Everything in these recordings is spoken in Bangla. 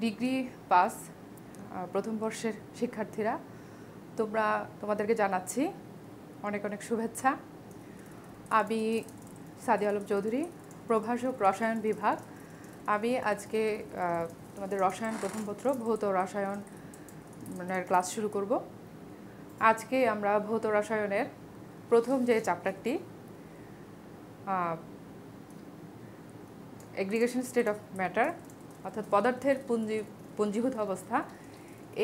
ডিগ্রি পাস প্রথম বর্ষের শিক্ষার্থীরা, তোমাদেরকে জানাচ্ছি অনেক অনেক শুভেচ্ছা। আমি সাদিয়া আলম চৌধুরী, প্রভাষক রসায়ন বিভাগ। আমি আজকে তোমাদের রসায়ন প্রথম পত্র ভৌত রসায়নের ক্লাস শুরু করব। আজকে আমরা ভৌত রসায়নের প্রথম যে চ্যাপ্টারটি এগ্রিগেশন স্টেট অফ ম্যাটার অর্থাৎ পদার্থের পুঞ্জীভূত অবস্থা,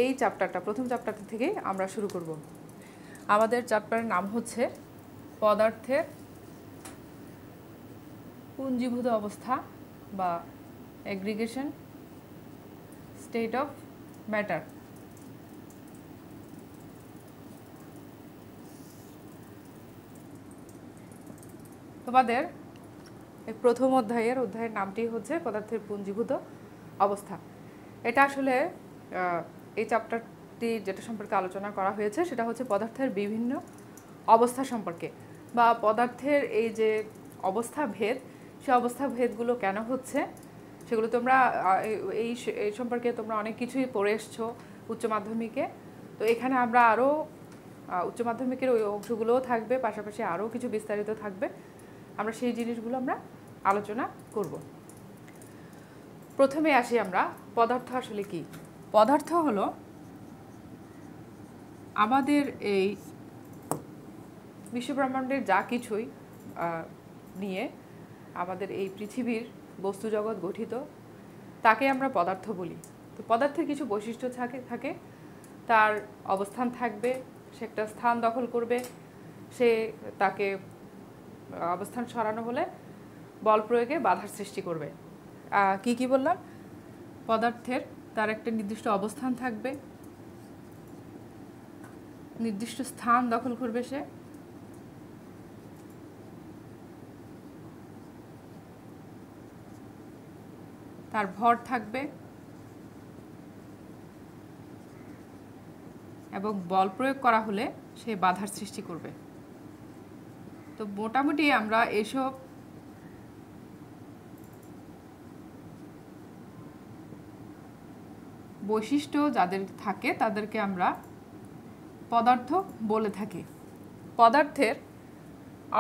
এই চ্যাপ্টারটা প্রথম চ্যাপ্টারটা থেকেই আমরা শুরু করব। আমাদের চ্যাপ্টারের নাম হচ্ছে পদার্থের পুঞ্জীভূত অবস্থা বা এগ্রিগেশন স্টেট অফ ম্যাটার। তোমাদের এই প্রথম অধ্যায়ের নামটি হচ্ছে পদার্থের পুঞ্জীভূত অবস্থা। এটা আসলে এই চ্যাপ্টারটি যেটা সম্পর্কে আলোচনা করা হয়েছে সেটা হচ্ছে পদার্থের বিভিন্ন অবস্থা সম্পর্কে, বা পদার্থের এই যে অবস্থা ভেদ, সেই অবস্থা ভেদগুলো কেন হচ্ছে সেগুলো তোমরা এই সম্পর্কে তোমরা অনেক কিছুই পড়ে এসছো উচ্চ মাধ্যমিকে। তো এখানে আমরা আরও উচ্চ মাধ্যমিকের ওই অংশগুলোও থাকবে, পাশাপাশি আরও কিছু বিস্তারিত থাকবে। আমরা সেই জিনিসগুলো আমরা আলোচনা করব। প্রথমে আসি আমরা, পদার্থ আসলে কি? পদার্থ হলো আমাদের এই বিশ্বব্রহ্মাণ্ডের যা কিছুই নিয়ে আমাদের এই পৃথিবীর বস্তু জগৎ গঠিত, তাকে আমরা পদার্থ বলি। তো পদার্থের কিছু বৈশিষ্ট্য থাকে, তার অবস্থান থাকবে, সে একটা স্থান দখল করবে, তাকে অবস্থান সরানো হলে বল প্রয়োগে বাধার সৃষ্টি করবে। কি বললাম? পদার্থের তার একটা নির্দিষ্ট অবস্থান থাকবে, নির্দিষ্ট স্থান দখল করবে, সে তার ভর থাকবে এবং বল প্রয়োগ করা হলে সে বাধার সৃষ্টি করবে। তো মোটামুটি আমরা এসব বৈশিষ্ট্য যাদের থাকে তাদেরকে আমরা পদার্থ বলে থাকি। পদার্থের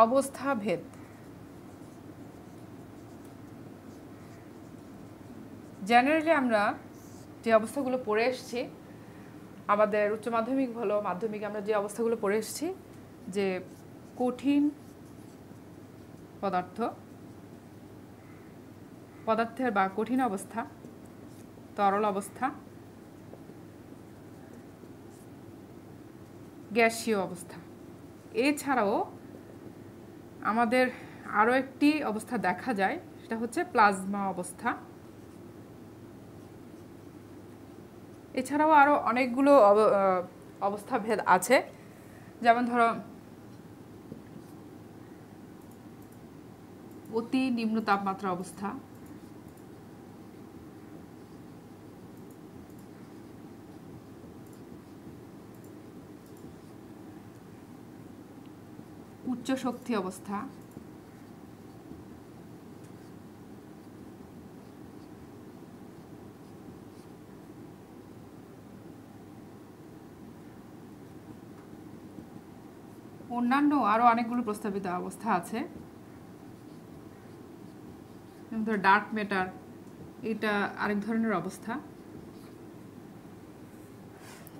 অবস্থা ভেদ, জেনারেলি আমরা যে অবস্থাগুলো পড়ে এসেছি, আমাদের উচ্চ মাধ্যমিক হলো, মাধ্যমিকে আমরা যে অবস্থাগুলো পড়ে এসেছি, যে কঠিন পদার্থের বা কঠিন অবস্থা, তরল অবস্থা, গ্যাসীয় অবস্থা। এছাড়াও আমাদের আরও একটি অবস্থা দেখা যায়, সেটা হচ্ছে প্লাজমা অবস্থা। এছাড়াও আরও অনেকগুলো অবস্থা ভেদ আছে, যেমন ধরো অতি নিম্ন তাপমাত্রা অবস্থা, উচ্চ শক্তি অবস্থা, অন্যান্য আরও অনেকগুলো প্রস্তাবিত অবস্থা আছে। ডার্ক ম্যাটার, এটা আরেক ধরনের অবস্থা।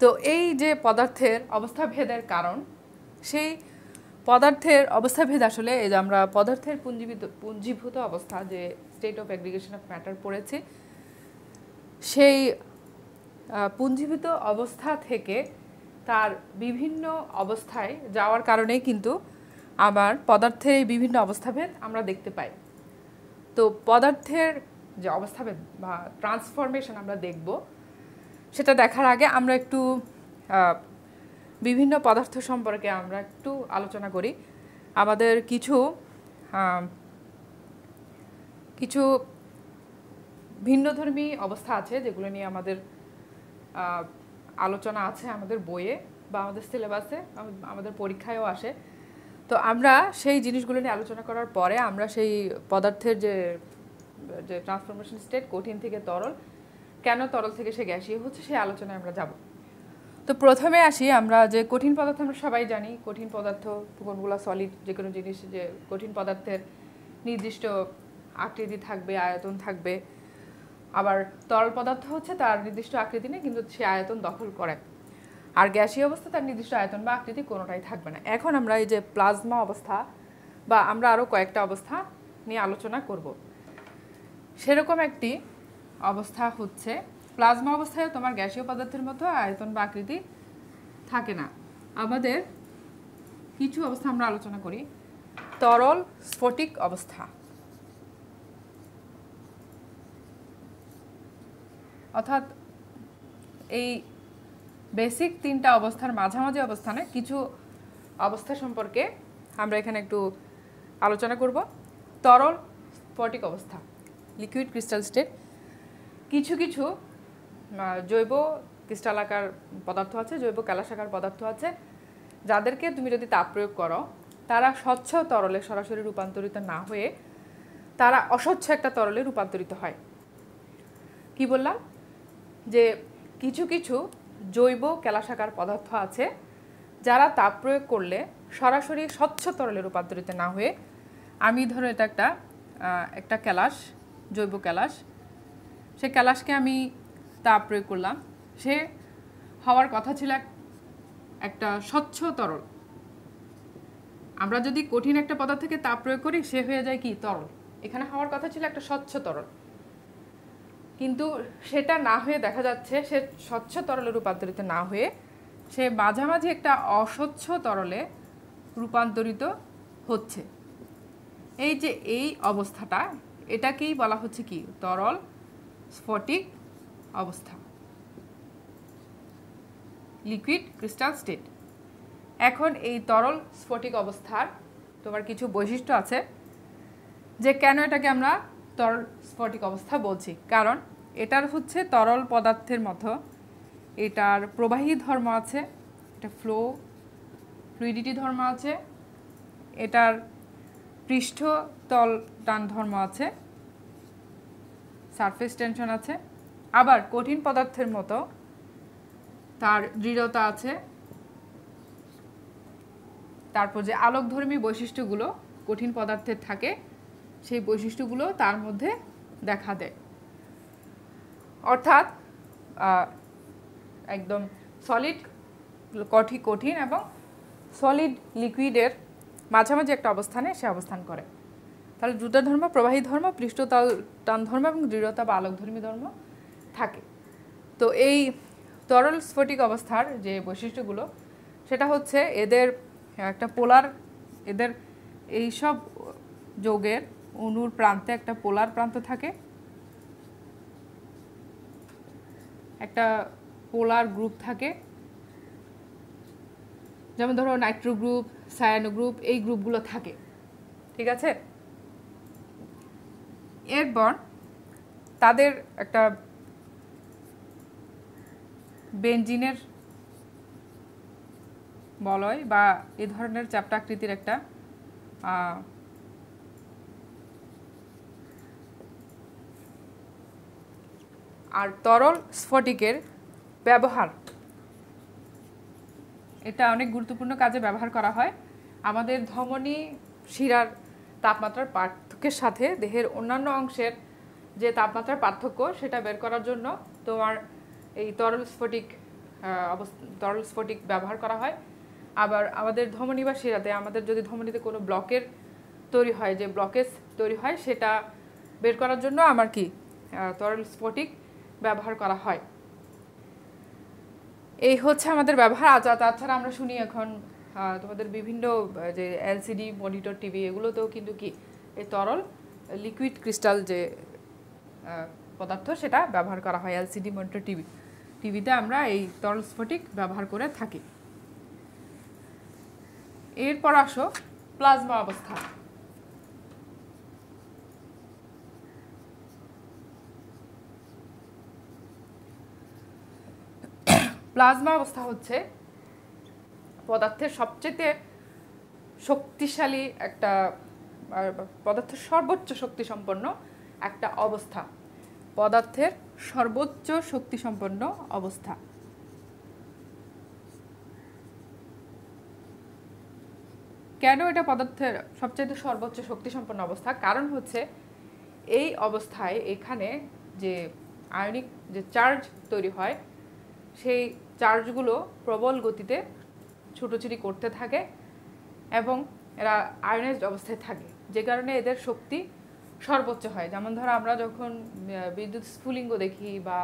তো এই যে পদার্থের অবস্থা ভেদের কারণ, সেই পদার্থের অবস্থা ভেদ আসলে এই যে আমরা পদার্থের পুঞ্জীভূত অবস্থা, যে state of aggregation of matter পড়েছি, সেই পুঞ্জীভূত অবস্থা থেকে তার বিভিন্ন অবস্থায় যাওয়ার কারণেই কিন্তু আবার পদার্থের এই বিভিন্ন অবস্থাভেদ আমরা দেখতে পাই। তো পদার্থের যে অবস্থাভেদ বা ট্রান্সফরমেশন আমরা দেখব, সেটা দেখার আগে আমরা একটু বিভিন্ন পদার্থ সম্পর্কে আমরা একটু আলোচনা করি। আমাদের কিছু ভিন্নধর্মী অবস্থা আছে, যেগুলো নিয়ে আমাদের আলোচনা আছে আমাদের বইয়ে বা আমাদের সিলেবাসে, আমাদের পরীক্ষায়ও আসে। তো আমরা সেই জিনিসগুলো নিয়ে আলোচনা করার পরে আমরা সেই পদার্থের যে ট্রান্সফরমেশন স্টেট, কঠিন থেকে তরল, কেন তরল থেকে সে গ্যাসীয় হচ্ছে সেই আলোচনায় আমরা যাব। তো প্রথমে আসি আমরা যে কঠিন পদার্থ আমরা সবাই জানি কঠিন পদার্থ কোনগুলো সলিড যে কোনো জিনিস যে কঠিন পদার্থের নির্দিষ্ট আকৃতি থাকবে আয়তন থাকবে আবার তরল পদার্থ হচ্ছে তার নির্দিষ্ট আকৃতি নেই কিন্তু সে আয়তন দখল করে আর গ্যাসীয় অবস্থা তার নির্দিষ্ট আয়তন বা আকৃতি কোনোটাই থাকবে না। এখন আমরা এই যে প্লাজমা অবস্থা বা আমরা আরও কয়েকটা অবস্থা নিয়ে আলোচনা করব। সেরকম একটি অবস্থা হচ্ছে প্লাজমা অবস্থায় তোমার গ্যাসীয় পদার্থের মতো আয়তন বা আকৃতি থাকে না। আমাদের কিছু অবস্থা আমরা আলোচনা করি। তরল স্ফটিক অবস্থা অর্থাৎ এই বেসিক তিনটা অবস্থার মাঝামাঝি অবস্থানে কিছু অবস্থা সম্পর্কে আমরা এখানে একটু আলোচনা করব। তরল স্ফটিক অবস্থা লিকুইড ক্রিস্টাল স্টেট। কিছু কিছু জৈব ক্রিস্টালাকার পদার্থ আছে জৈব ক্যালাসাকার পদার্থ আছে যাদেরকে তুমি যদি তাপ প্রয়োগ করো তারা স্বচ্ছ তরলে সরাসরি রূপান্তরিত না হয়ে তারা অস্বচ্ছ একটা তরলে রূপান্তরিত হয়। কি বললাম যে কিছু কিছু জৈব ক্যালাসাকার পদার্থ আছে যারা তাপ প্রয়োগ করলে সরাসরি স্বচ্ছ তরলে রূপান্তরিত না হয়ে আমি ধরো এটা একটা ক্যালাস জৈব ক্যালাস সে ক্যালাসকে আমি তাপ প্রয়োগ করলাম সে হওয়ার কথা ছিল একটা স্বচ্ছ তরল। আমরা যদি কঠিন একটা পদার্থকে তাপ প্রয়োগ করি সে হয়ে যায় কি তরল। এখানে হওয়ার কথা ছিল একটা স্বচ্ছ তরল কিন্তু সেটা না হয়ে দেখা যাচ্ছে সে স্বচ্ছ তরলে রূপান্তরিত না হয়ে সে মাঝামাঝি একটা অস্বচ্ছ তরলে রূপান্তরিত হচ্ছে। এই যে এই অবস্থাটা এটাকেই বলা হচ্ছে কি তরল স্ফটিক অবস্থা লিকুইড ক্রিস্টাল স্টেট। এখন এই তরল স্ফটিক অবস্থার তোমার কিছু বৈশিষ্ট্য আছে যে কেন এটাকে আমরা তরল স্ফটিক অবস্থা বলছি। কারণ এটার হচ্ছে তরল পদার্থের মতো এটার প্রবাহী ধর্ম আছে এটা ফ্লুইডিটি ধর্ম আছে এটার পৃষ্ঠ তল টান ধর্ম আছে সারফেস টেনশন আছে আবার কঠিন পদার্থের মতো তার দৃঢ়তা আছে। তারপর যে আলোকধর্মী বৈশিষ্ট্যগুলো কঠিন পদার্থের থাকে সেই বৈশিষ্ট্যগুলো তার মধ্যে দেখা দেয়। অর্থাৎ একদম সলিড কঠিন এবং সলিড লিকুইডের মাঝামাঝি একটা অবস্থানে সে অবস্থান করে। তাহলে দুটো ধর্ম প্রবাহী ধর্ম পৃষ্ঠতল টান ধর্ম এবং দৃঢ়তা বা আলোকধর্মী ধর্ম থাকে। তো এই তরল স্ফটিক অবস্থার যে বৈশিষ্ট্যগুলো সেটা হচ্ছে এদের একটা পোলার এদের এইসব যৌগের অণুর প্রান্তে একটা পোলার প্রান্ত থাকে একটা পোলার গ্রুপ থাকে যেমন ধরো নাইট্রো গ্রুপ সায়ানো গ্রুপ এই গ্রুপগুলো থাকে ঠিক আছে। এরপর তাদের একটা বেনজিনের বলয় বা এই ধরনের চ্যাপ্টাকৃতির একটা আর তরল স্ফটিকের ব্যবহার এটা অনেক গুরুত্বপূর্ণ কাজে ব্যবহার করা হয়। আমাদের ধমনী শিরার তাপমাত্রার পার্থক্যের সাথে দেহের অন্যান্য অংশের যে তাপমাত্রার পার্থক্য সেটা বের করার জন্য তোমার এই তরল স্ফটিক ব্যবহার করা হয়। আবার আমাদের ধমনী বা শিরাতে আমাদের যদি ধমনীতে কোনো ব্লকের তৈরি হয় যে ব্লকেজ তৈরি হয় সেটা বের করার জন্য আমার কি তরল স্ফটিক ব্যবহার করা হয়। এই হচ্ছে আমাদের ব্যবহার। তাছাড়া আমরা শুনি এখন তোমাদের বিভিন্ন যে এলসিডি মনিটর টিভি এগুলোতেও কিন্তু কি এই তরল লিকুইড ক্রিস্টাল যে পদার্থ সেটা ব্যবহার করা হয়। এলসিডি মনিটর টিভিতে আমরা এই তরল স্ফটিক ব্যবহার করে থাকি। এরপর আসো প্লাজমা অবস্থা। প্লাজমা অবস্থা হচ্ছে পদার্থের সবচেয়ে শক্তিশালী একটা পদার্থের সর্বোচ্চ শক্তি সম্পন্ন একটা অবস্থা পদার্থের সর্বোচ্চ শক্তিসম্পন্ন অবস্থা। কেন এটা পদার্থের সবচেয়ে সর্বোচ্চ শক্তিসম্পন্ন অবস্থা? কারণ হচ্ছে এই অবস্থায় এখানে যে আয়নিক যে চার্জ তৈরি হয় সেই চার্জগুলো প্রবল গতিতে ছুটোছুটি করতে থাকে এবং এরা আয়নাইজড অবস্থায় থাকে, যে কারণে এদের শক্তি সর্বোচ্চ হয়। যেমন ধরো আমরা যখন বিদ্যুৎ স্ফুলিঙ্গ দেখি বা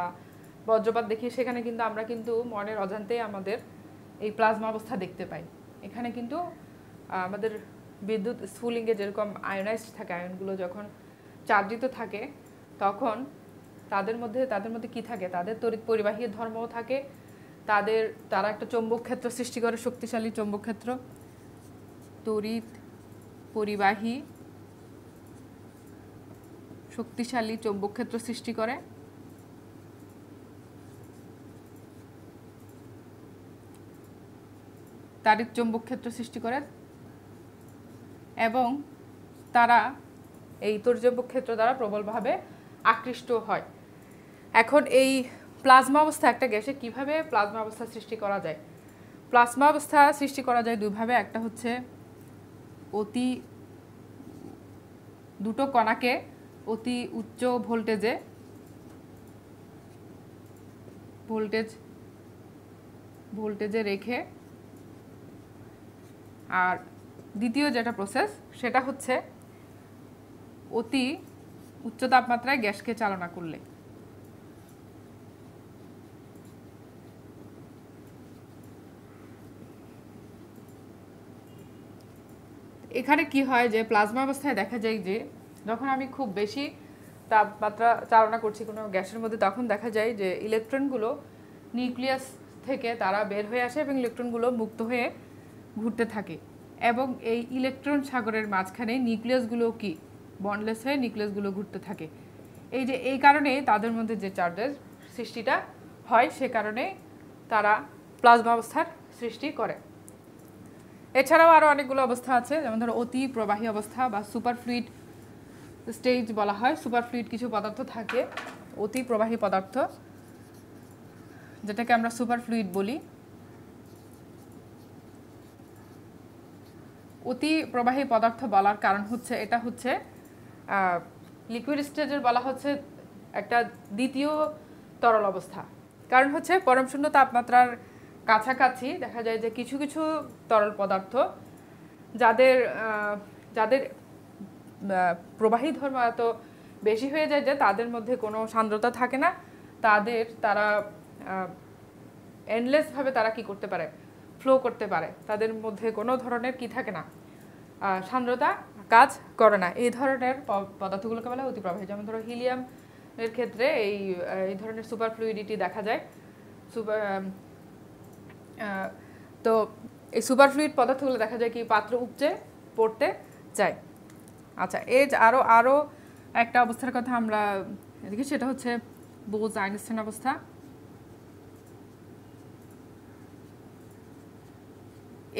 বজ্রপাত দেখি, সেখানে কিন্তু আমরা কিন্তু মনের অজান্তেই আমাদের এই প্লাজমা অবস্থা দেখতে পাই। এখানে কিন্তু আমাদের বিদ্যুৎ স্ফুলিঙ্গে যেরকম আয়নাইজড থাকে, আয়নগুলো যখন চার্জিত থাকে তখন তাদের মধ্যে কি থাকে, তাদের তড়িৎ পরিবাহী ধর্মও থাকে, তারা একটা চৌম্বক ক্ষেত্র সৃষ্টি করে, শক্তিশালী চৌম্বক ক্ষেত্র, তড়িৎ পরিবাহী শক্তিশালী চৌম্বক ক্ষেত্র সৃষ্টি করে। তাড়িৎ চৌম্বক ক্ষেত্র সৃষ্টি করে এবং তারা এই তড়িৎচৌম্বক ক্ষেত্র দ্বারা প্রবলভাবে আকৃষ্ট হয়। এখন এই প্লাজমা অবস্থা একটা গ্যাসে কিভাবে প্লাজমা অবস্থা সৃষ্টি করা যায়? প্লাজমা অবস্থা সৃষ্টি করা যায় দুইভাবে। একটা হচ্ছে দুটো কণাকে অতি উচ্চ ভোল্টেজে রেখে, আর দ্বিতীয় যেটা প্রসেস সেটা হচ্ছে অতি উচ্চ তাপমাত্রায় গ্যাসকে চালনা করলে। এখানে কি হয় যে প্লাজমা অবস্থায় দেখা যায় যে যখন আমি খুব বেশি তাপমাত্রা চালনা করছি কোনো গ্যাসের মধ্যে, তখন দেখা যায় যে ইলেকট্রনগুলো নিউক্লিয়াস থেকে তারা বের হয়ে আসে এবং ইলেকট্রনগুলো মুক্ত হয়ে ঘুরতে থাকে এবং এই ইলেকট্রন সাগরের মাঝখানে নিউক্লিয়াসগুলো কি বন্ডলেস হয়ে নিউক্লিয়াসগুলো ঘুরতে থাকে। এই কারণে তাদের মধ্যে যে চার্জের সৃষ্টিটা হয়, সে কারণে তারা প্লাজমা অবস্থার সৃষ্টি করে। এছাড়াও আরও অনেকগুলো অবস্থা আছে, যেমন ধরো অতি প্রবাহী অবস্থা বা সুপারফ্লুইড স্টেজ বলা হয়। সুপারফ্লুইড কিছু পদার্থ থাকে, অতি প্রবাহী পদার্থ, যেটাকে আমরা সুপারফ্লুইড বলি। অতি প্রবাহী পদার্থ বলার কারণ হচ্ছে এটা হচ্ছে লিকুইড স্টেজের বলা হচ্ছে একটা দ্বিতীয় তরল অবস্থা। কারণ হচ্ছে পরম শূন্য তাপমাত্রার কাছাকাছি দেখা যায় যে কিছু কিছু তরল পদার্থ যাদের প্রবাহী ধর্ম এত বেশি হয়ে যায় যে তাদের মধ্যে কোনো সান্দ্রতা থাকে না, তারা এন্ডলেসভাবে তারা কি করতে পারে, ফ্লো করতে পারে, তাদের মধ্যে কোনো ধরনের কি থাকে না, সান্দ্রতা কাজ করে না। এই ধরনের পদার্থগুলোকে বলা হয় অতিপ্রবাহী। যেমন ধরো হিলিয়ামের ক্ষেত্রে এই ধরনের সুপার ফ্লুইডিটি দেখা যায়। তো এই সুপার ফ্লুইড পদার্থগুলো দেখা যায় কি পাত্র উপচে পড়তে চায়। আচ্ছা, আরও একটা অবস্থার কথা আমরা দেখি, সেটা হচ্ছে বোজ-আইনস্টাইন অবস্থা।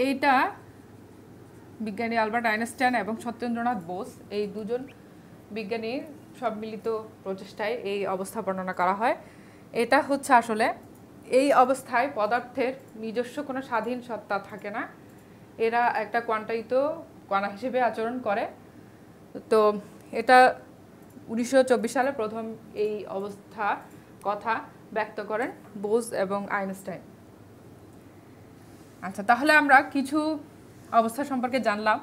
এইটা বিজ্ঞানী আলবার্ট আইনস্টাইন এবং সত্যেন্দ্রনাথ বোস, এই দুজন বিজ্ঞানীর সম্মিলিত প্রচেষ্টায় এই অবস্থা বর্ণনা করা হয়। এটা হচ্ছে আসলে এই অবস্থায় পদার্থের নিজস্ব কোনো স্বাধীন সত্তা থাকে না, এরা একটা কোয়ান্টায়িত কণা হিসেবে আচরণ করে। তো এটা 1924 সালে প্রথম এই অবস্থা কথা ব্যক্ত করেন বোস এবং আইনস্টাইন। আচ্ছা, তাহলে আমরা কিছু অবস্থা সম্পর্কে জানলাম।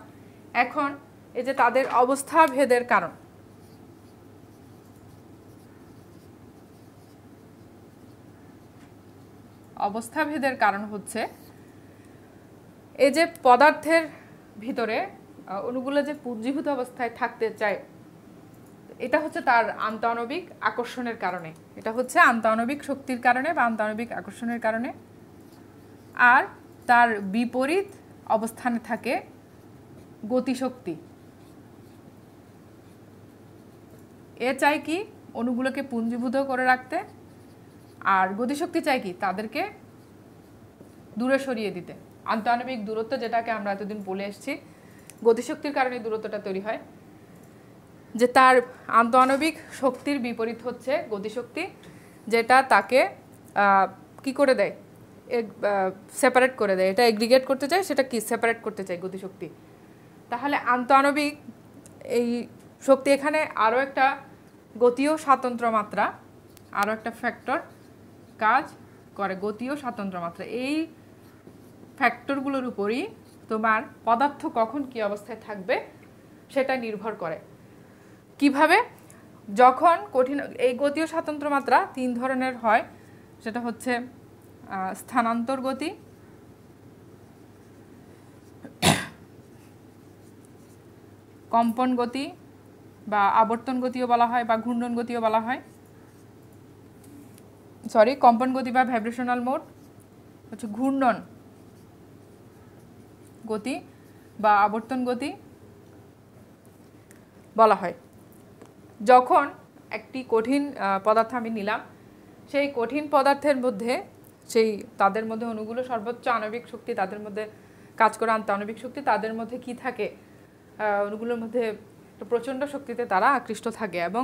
এখন এই যে তাদের অবস্থা ভেদের কারণ, অবস্থা ভেদের কারণ হচ্ছে এই যে পদার্থের ভিতরে অণুগুলো যে পুঞ্জীভূত অবস্থায় থাকতে চায়, এটা হচ্ছে তার আন্তঃআণবিক আকর্ষণের কারণে, এটা হচ্ছে আন্তঃআণবিক শক্তির কারণে বা আন্তঃআণবিক আকর্ষণের কারণে। আর তার বিপরীত অবস্থানে থাকে গতিশক্তি। এ চাই কি অণুগুলোকে পুঞ্জীভূত করে রাখতে, আর গতিশক্তি চাই কি তাদেরকে দূরে সরিয়ে দিতে। আন্তঃআণবিক দূরত্ব যেটাকে আমরা এতদিন বলে এসেছি, গতিশক্তির কারণে দূরত্বটা তৈরি হয়। যে তার আন্তঃআণবিক শক্তির বিপরীত হচ্ছে গতিশক্তি, যেটা তাকে কি করে দেয়, সেপারেট করে দেয়। এটা এগ্রিগেট করতে চায়, সেটা কি সেপারেট করতে চায় গতিশক্তি। তাহলে আন্তঃআণবিক এই শক্তি, এখানে আরও একটা গতীয় স্বাতন্ত্র মাত্রা, আরও একটা ফ্যাক্টর কাজ করে, গতীয় স্বাতন্ত্র মাত্রা। এই ফ্যাক্টরগুলোর উপরই তোমার পদার্থ কখন কি অবস্থায় থাকবে সেটা নির্ভর করে। কিভাবে? যখন কঠিন, এই গতীয় স্বাতন্ত্র মাত্রা 3 ধরনের হয়, সেটা হচ্ছে স্থানান্তর গতি, কম্পন গতি বা আবর্তন গতিও বলা হয় বা ঘূর্ণন গতিও বলা হয়, কম্পন গতি বা ভাইব্রেশনাল মোড হচ্ছে ঘূর্ণন গতি বা আবর্তন গতি বলা হয়। যখন একটি কঠিন পদার্থ আমি নিলাম, সেই কঠিন পদার্থের মধ্যে তাদের মধ্যে অণুগুলো সর্বোচ্চ আণবিক শক্তি, তাদের মধ্যে কাজ করা আন্তঃআণবিক শক্তি, তাদের মধ্যে কি থাকে, অণুগুলোর মধ্যে প্রচণ্ড শক্তিতে তারা আকৃষ্ট থাকে, এবং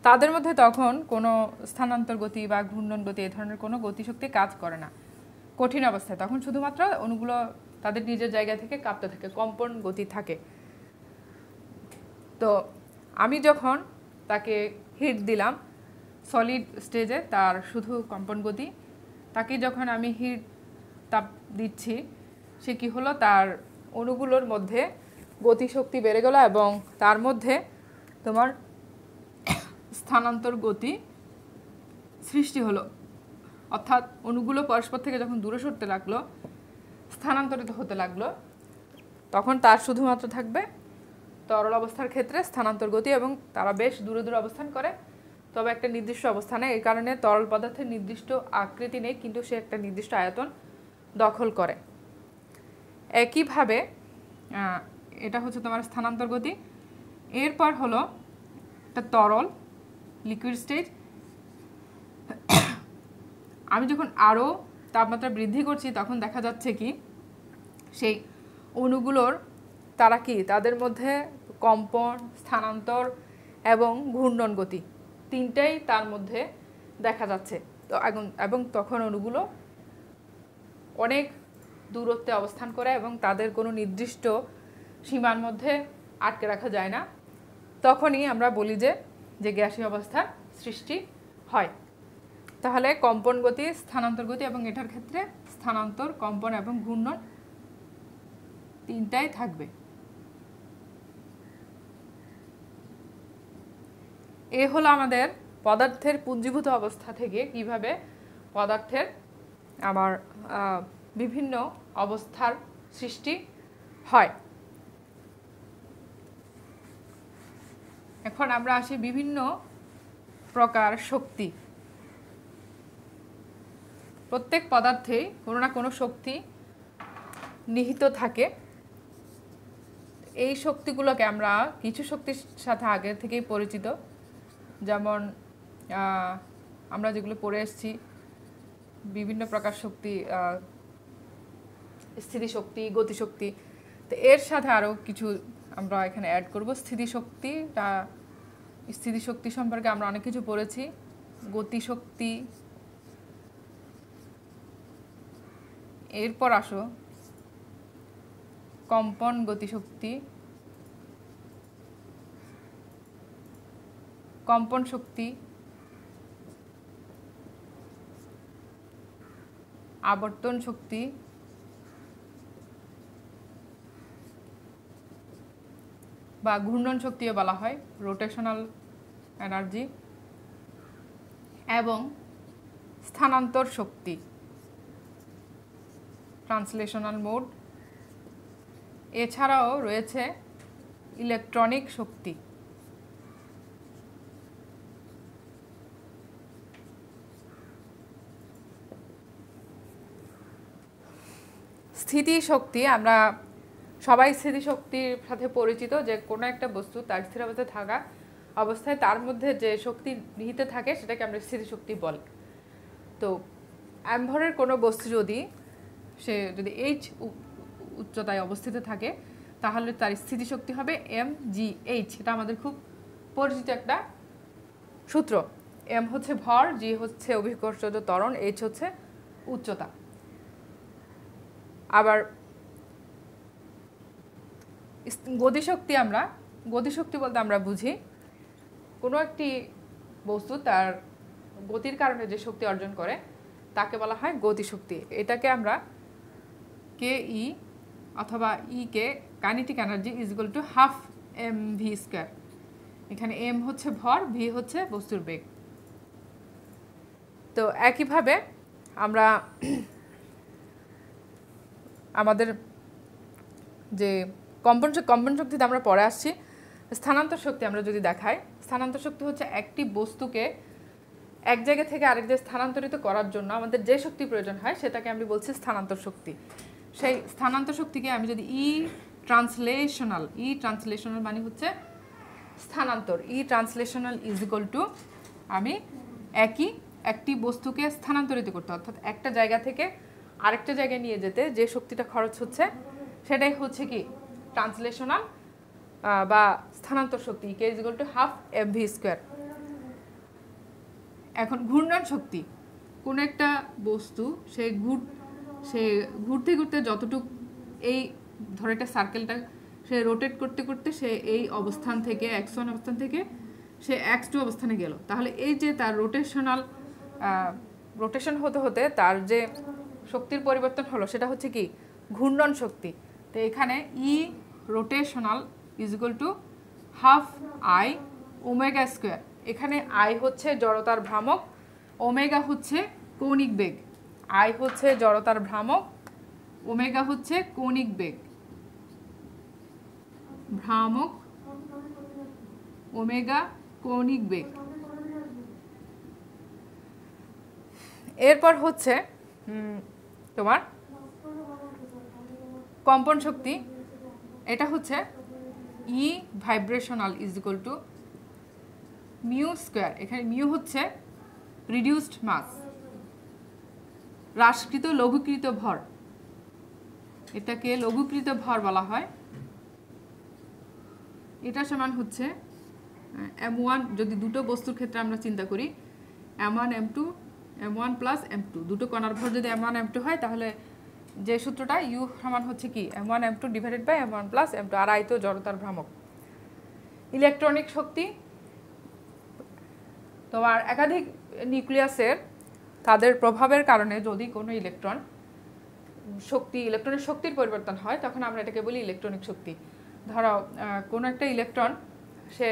তাদের মধ্যে তখন কোনো স্থানান্তর গতি বা ঘূর্ণন গতি এই ধরনের কোনো গতিশক্তি কাজ করে না কঠিন অবস্থায়। তখন শুধুমাত্র অণুগুলো তাদের নিজের জায়গা থেকে কাঁপতে থাকে, কম্পন গতি থাকে। তো আমি যখন তাকে হিট দিলাম সলিড স্টেজে, তার শুধু কম্পন গতি, তাকে যখন আমি হিট তাপ দিচ্ছি, সে কি হলো, তার অণুগুলোর মধ্যে গতিশক্তি বেড়ে গেল এবং তার মধ্যে তোমার স্থানান্তর গতি সৃষ্টি হলো। অর্থাৎ অণুগুলো পরস্পর থেকে যখন দূরে সরতে লাগলো, স্থানান্তরিত হতে লাগলো, তখন তার শুধুমাত্র থাকবে তরল অবস্থার ক্ষেত্রে স্থানান্তর গতি, এবং তারা বেশ দূরে দূরে অবস্থান করে, তবে একটা নির্দিষ্ট অবস্থানে। এই কারণে তরল পদার্থের নির্দিষ্ট আকৃতি নেই, কিন্তু সে একটা নির্দিষ্ট আয়তন দখল করে। একইভাবে এটা হচ্ছে তোমার স্থানান্তর গতি। এরপর হলো একটা তরল লিকুইড স্টেজ। আমি যখন আরও তাপমাত্রা বৃদ্ধি করছি, তখন দেখা যাচ্ছে কি সেই অণুগুলোর তারা কি, তাদের মধ্যে কম্পন, স্থানান্তর এবং ঘূর্ণন গতি তিনটাই তার মধ্যে দেখা যাচ্ছে। তো এবং তখন অণুগুলো অনেক দূরত্বে অবস্থান করে এবং তাদের কোনো নির্দিষ্ট সীমার মধ্যে আটকে রাখা যায় না। তখনই আমরা বলি যে গ্যাসীয় অবস্থার সৃষ্টি হয়। তাহলে কম্পন গতি, স্থানান্তর গতি, এবং এটার ক্ষেত্রে স্থানান্তর, কম্পন এবং ঘূর্ণন তিনটাই থাকবে। এ হলো আমাদের পদার্থের পুঞ্জীভূত অবস্থা থেকে কিভাবে পদার্থের আবার বিভিন্ন অবস্থার সৃষ্টি হয়। এখন আমরা আসি বিভিন্ন প্রকার শক্তি। প্রত্যেক পদার্থে কোনো না কোনো শক্তি নিহিত থাকে। এই শক্তিগুলোকে আমরা কিছু শক্তির সাথে আগে থেকেই পরিচিত, যেমন আমরা যেগুলো পড়ে এসেছি, বিভিন্ন প্রকার শক্তি, স্থিতিশক্তি, গতিশক্তি। তো এর সাথে আরও কিছু আমরা এখানে অ্যাড করব। স্থিতিশক্তি সম্পর্কে আমরা অনেক কিছু পড়েছি। গতিশক্তি, এরপর আসো কম্পন গতিশক্তি, কম্পন শক্তি, আবর্তন শক্তি, বা ঘূর্ণন শক্তিও বলা হয়, রোটেশনাল এনার্জি, এবং স্থানান্তর শক্তি, ট্রান্সলেশনাল মোড। এছাড়াও রয়েছে ইলেকট্রনিক শক্তি। স্থিতিশক্তি, আমরা সবাই স্থিতিশক্তির সাথে পরিচিত, যে কোনো একটা বস্তু তার স্থির অবস্থায় থাকা অবস্থায় তার মধ্যে যে শক্তি নিহিত থাকে সেটাকে আমরা স্থিতিশক্তি বলি। তো অ্যাম্বরের কোনো বস্তু যদি এইচ উচ্চতায় অবস্থিত থাকে, তাহলে তার স্থিতিশক্তি হবে mgh। এটা আমাদের খুব পরিচিত একটা সূত্র। এম হচ্ছে ভর, জি হচ্ছে অভিকর্ষজ ত্বরণ, এইচ হচ্ছে উচ্চতা। আবার গতিশক্তি বলতে আমরা বুঝি কোনো একটি বস্তু তার গতির কারণে যে শক্তি অর্জন করে তাকে বলা হয় গতিশক্তি। এটাকে আমরা কে ই অথবা E K kinetic energy is equal to half M V square. এখানে এম হচ্ছে ভর, ভি হচ্ছে বস্তুর বেগ। তো একইভাবে আমরা আমাদের যে কম্পন শক্তিতে আমরা পরে আসছি। স্থানান্তর শক্তি আমরা যদি দেখাই, স্থানান্তর শক্তি হচ্ছে একটি বস্তুকে এক জায়গা থেকে আরেক জায়গায় স্থানান্তরিত করার জন্য আমাদের যে শক্তি প্রয়োজন হয় সেটাকে আমি বলছি স্থানান্তর শক্তি। সেই স্থানান্তর শক্তিকে আমি যদি ই ট্রান্সলেশনাল মানে হচ্ছে স্থানান্তর, ই ট্রান্সলেশনাল ইজ ইকুয়াল টু আমি একটি বস্তুকে স্থানান্তরিত করতে, অর্থাৎ একটা জায়গা থেকে আরেকটা জায়গায় নিয়ে যেতে যে শক্তিটা খরচ হচ্ছে সেটাই হচ্ছে কি ট্রান্সলেশনাল বা স্থানান্তর শক্তি, K is equal to half M V square. এখন ঘূর্ণন শক্তি, কোন একটা বস্তু সে ঘুরতে ঘুরতে যতটুকু এই ধরে একটা সার্কেলটা সে রোটেট করতে করতে সে এই অবস্থান থেকে x1 অবস্থান থেকে সে x2 অবস্থানে গেল, তাহলে এই যে তার রোটেশন হতে হতে তার যে শক্তির পরিবর্তন হলো সেটা হচ্ছে কি ঘূর্ণন শক্তি। তো এখানে E rotational is equal to half I omega square. এখানে আই হচ্ছে জড়তার ভ্রামক, ওমেগা হচ্ছে কৌণিক বেগ। আই হচ্ছে জড়তার ভ্রামক, ওমেগা হচ্ছে কৌণিক বেগ। ভ্রামক, ওমেগা কৌণিক বেগ। এরপর হচ্ছে তোমার কম্পন শক্তি, এটা হচ্ছে E vibrational is equal to mu square. এখানে মিউ হচ্ছে রিডিউসড মাস, হ্রাসকৃত লঘুকৃত ভর, এটাকে লঘুকৃত ভর বলা হয়। এটা সমান হচ্ছে m1, যদি দুটো বস্তুর ক্ষেত্রে আমরা চিন্তা করি m1 m2 m1 plus m2, দুটো কণার ভর যদি m1 m2 হয় তাহলে যে সূত্রটা ইউ সমান হচ্ছে কি m1 m2 divided by m1 plus m2, আর আই তো জড়তার ভ্রামক। ইলেকট্রনিক শক্তি, তোমার একাধিক নিউক্লিয়াসের তাদের প্রভাবের কারণে যদি কোনো ইলেকট্রনের শক্তির পরিবর্তন হয় তখন আমরা এটাকে বলি ইলেকট্রনিক শক্তি। ধরো কোনো একটা ইলেকট্রন সে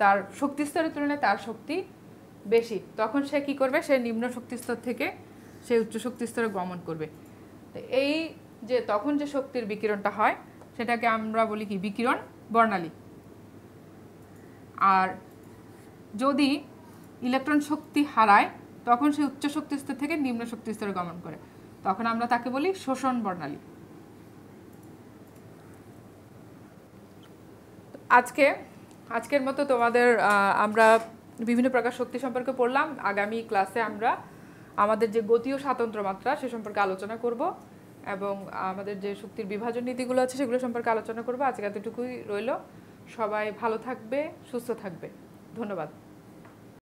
তার শক্তিস্তরের তুলনায় তার শক্তি বেশি, তখন সে কি করবে, সে নিম্ন শক্তিস্তর থেকে সে উচ্চ শক্তিস্তরে গমন করবে। তো এই যে তখন যে শক্তির বিকিরণটা হয় সেটাকে আমরা বলি কি বিকিরণ বর্ণালী। আর যদি ইলেকট্রন শক্তি হারায় তখন সে উচ্চ শক্তিস্তর থেকে নিম্ন শক্তিস্তরে গমন করে, তখন আমরা তাকে বলি শোষণ বর্ণালী। আজকের মতো তোমাদের আমরা বিভিন্ন প্রকার শক্তি সম্পর্কে পড়লাম। আগামী ক্লাসে আমরা আমাদের যে গতীয় স্বাতন্ত্র মাত্রা সে সম্পর্কে আলোচনা করব এবং আমাদের যে শক্তির বিভাজন নীতিগুলো আছে সেগুলো সম্পর্কে আলোচনা করব। আজকে এতটুকুই রইল। সবাই ভালো থাকবে, সুস্থ থাকবে। ধন্যবাদ।